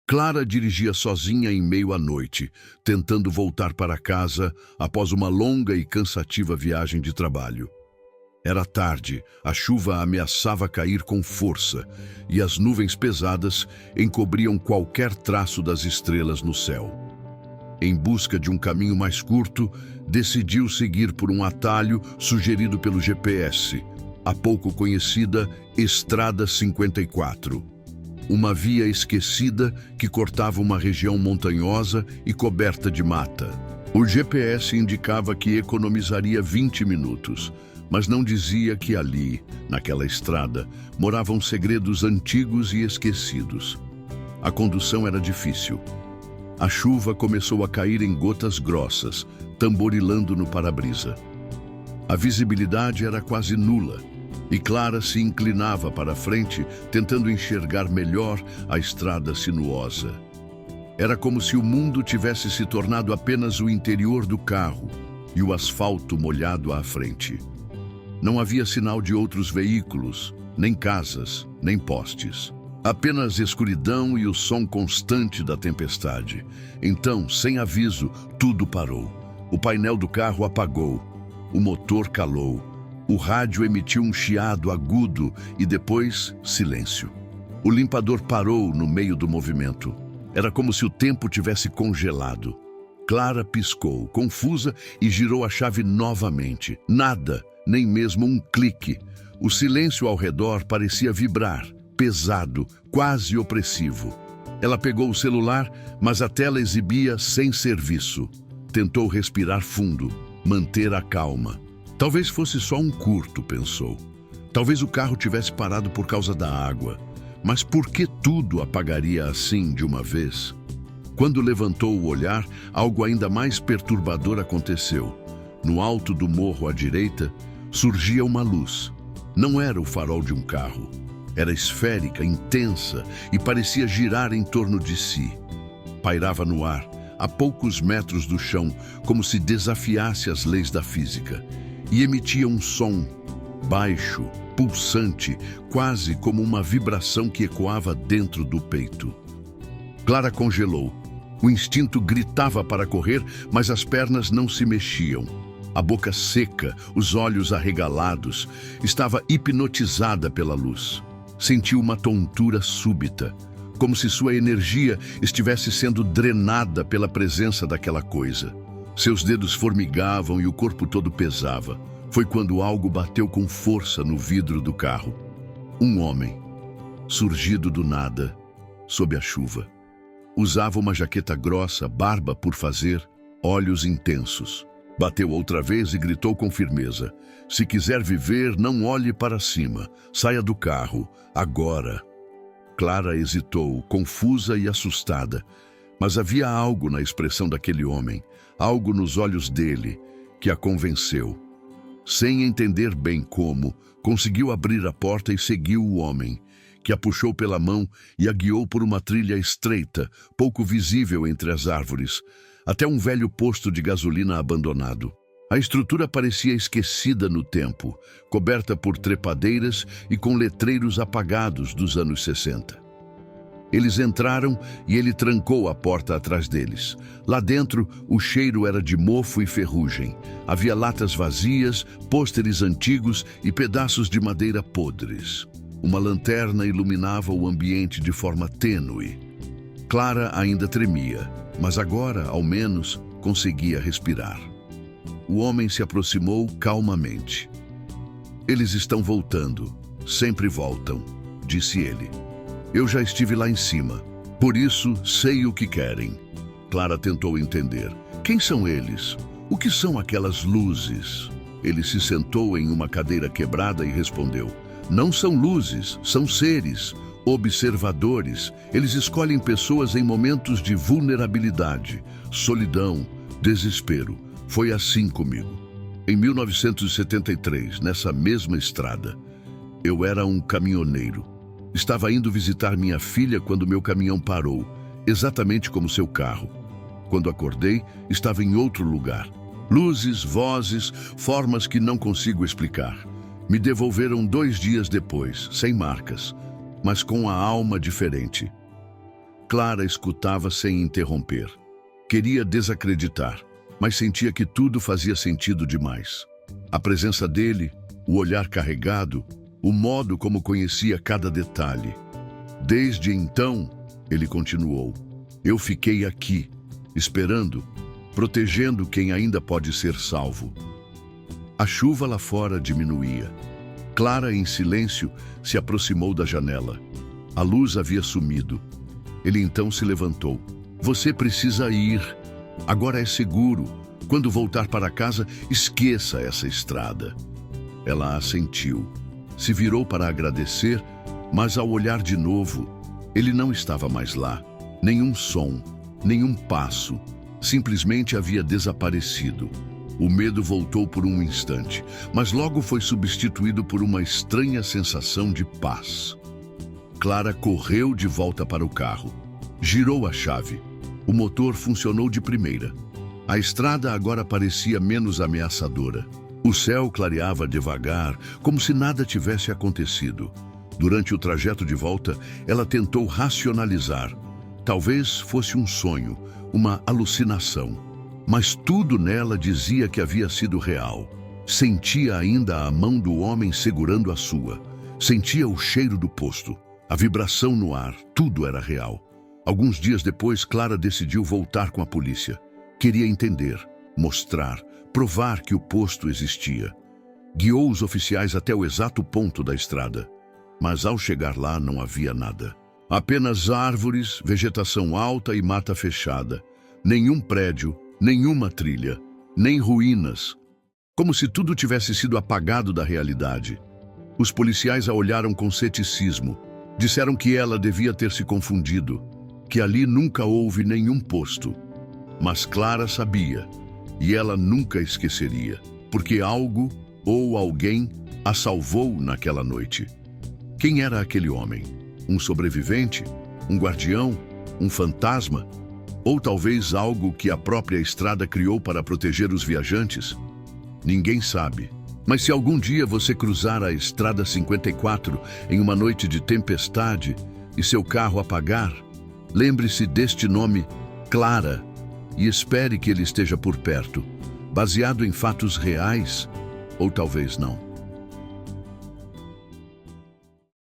Clara dirigia sozinha em meio à noite, tentando voltar para casa após uma longa e cansativa viagem de trabalho. Era tarde, a chuva ameaçava cair com força e as nuvens pesadas encobriam qualquer traço das estrelas no céu. Em busca de um caminho mais curto, decidiu seguir por um atalho sugerido pelo GPS, a pouco conhecida Estrada 54. Uma via esquecida que cortava uma região montanhosa e coberta de mata. O GPS indicava que economizaria 20 minutos, mas não dizia que ali, naquela estrada, moravam segredos antigos e esquecidos. A condução era difícil. A chuva começou a cair em gotas grossas, tamborilando no para-brisa. A visibilidade era quase nula, e Clara se inclinava para a frente, tentando enxergar melhor a estrada sinuosa. Era como se o mundo tivesse se tornado apenas o interior do carro e o asfalto molhado à frente. Não havia sinal de outros veículos, nem casas, nem postes. Apenas escuridão e o som constante da tempestade. Então, sem aviso, tudo parou. O painel do carro apagou. O motor calou. O rádio emitiu um chiado agudo e depois silêncio. O limpador parou no meio do movimento. Era como se o tempo tivesse congelado. Clara piscou, confusa, e girou a chave novamente. Nada, nem mesmo um clique. O silêncio ao redor parecia vibrar, pesado, quase opressivo. Ela pegou o celular, mas a tela exibia sem serviço. Tentou respirar fundo, manter a calma. Talvez fosse só um curto, pensou. Talvez o carro tivesse parado por causa da água. Mas por que tudo apagaria assim de uma vez? Quando levantou o olhar, algo ainda mais perturbador aconteceu. No alto do morro à direita, surgia uma luz. Não era o farol de um carro. Era esférica, intensa e parecia girar em torno de si. Pairava no ar, a poucos metros do chão, como se desafiasse as leis da física. E emitia um som baixo, pulsante, quase como uma vibração que ecoava dentro do peito. Clara congelou. O instinto gritava para correr, mas as pernas não se mexiam. A boca seca, os olhos arregalados, estava hipnotizada pela luz. Sentiu uma tontura súbita, como se sua energia estivesse sendo drenada pela presença daquela coisa. Seus dedos formigavam e o corpo todo pesava. Foi quando algo bateu com força no vidro do carro. Um homem, surgido do nada, sob a chuva. Usava uma jaqueta grossa, barba por fazer, olhos intensos. Bateu outra vez e gritou com firmeza: "Se quiser viver, não olhe para cima. Saia do carro, agora." Clara hesitou, confusa e assustada. Mas havia algo na expressão daquele homem, algo nos olhos dele, que a convenceu. Sem entender bem como, conseguiu abrir a porta e seguiu o homem, que a puxou pela mão e a guiou por uma trilha estreita, pouco visível entre as árvores, até um velho posto de gasolina abandonado. A estrutura parecia esquecida no tempo, coberta por trepadeiras e com letreiros apagados dos anos 60. Eles entraram e ele trancou a porta atrás deles. Lá dentro, o cheiro era de mofo e ferrugem. Havia latas vazias, pôsteres antigos e pedaços de madeira podres. Uma lanterna iluminava o ambiente de forma tênue. Clara ainda tremia, mas agora, ao menos, conseguia respirar. O homem se aproximou calmamente. "Eles estão voltando. Sempre voltam", disse ele. "Eu já estive lá em cima. Por isso, sei o que querem." Clara tentou entender. Quem são eles? O que são aquelas luzes? Ele se sentou em uma cadeira quebrada e respondeu: "Não são luzes, são seres, observadores. Eles escolhem pessoas em momentos de vulnerabilidade, solidão, desespero. Foi assim comigo. Em 1973, nessa mesma estrada, eu era um caminhoneiro. Estava indo visitar minha filha quando meu caminhão parou, exatamente como seu carro. Quando acordei, estava em outro lugar. Luzes, vozes, formas que não consigo explicar. Me devolveram 2 dias depois, sem marcas, mas com a alma diferente." Clara escutava sem interromper. Queria desacreditar, mas sentia que tudo fazia sentido demais. A presença dele, o olhar carregado, o modo como conhecia cada detalhe. Desde então, ele continuou, eu fiquei aqui, esperando, protegendo quem ainda pode ser salvo. A chuva lá fora diminuía. Clara, em silêncio, se aproximou da janela. A luz havia sumido. Ele então se levantou. Você precisa ir. Agora é seguro. Quando voltar para casa, esqueça essa estrada. Ela assentiu. Se virou para agradecer, mas ao olhar de novo, ele não estava mais lá. Nenhum som, nenhum passo. Simplesmente havia desaparecido. O medo voltou por um instante, mas logo foi substituído por uma estranha sensação de paz. Clara correu de volta para o carro. Girou a chave. O motor funcionou de primeira. A estrada agora parecia menos ameaçadora. O céu clareava devagar, como se nada tivesse acontecido. Durante o trajeto de volta, ela tentou racionalizar. Talvez fosse um sonho, uma alucinação. Mas tudo nela dizia que havia sido real. Sentia ainda a mão do homem segurando a sua. Sentia o cheiro do posto, a vibração no ar, tudo era real. Alguns dias depois, Clara decidiu voltar com a polícia. Queria entender, mostrar, provar que o posto existia. Guiou os oficiais até o exato ponto da estrada. Mas ao chegar lá não havia nada. Apenas árvores, vegetação alta e mata fechada. Nenhum prédio, nenhuma trilha, nem ruínas. Como se tudo tivesse sido apagado da realidade. Os policiais a olharam com ceticismo. Disseram que ela devia ter se confundido, que ali nunca houve nenhum posto. Mas Clara sabia, e ela nunca esqueceria, porque algo ou alguém a salvou naquela noite. Quem era aquele homem? Um sobrevivente? Um guardião? Um fantasma? Ou talvez algo que a própria estrada criou para proteger os viajantes? Ninguém sabe. Mas se algum dia você cruzar a Estrada 54 em uma noite de tempestade e seu carro apagar, lembre-se deste nome, Clara, e espere que ele esteja por perto, baseado em fatos reais, ou talvez não.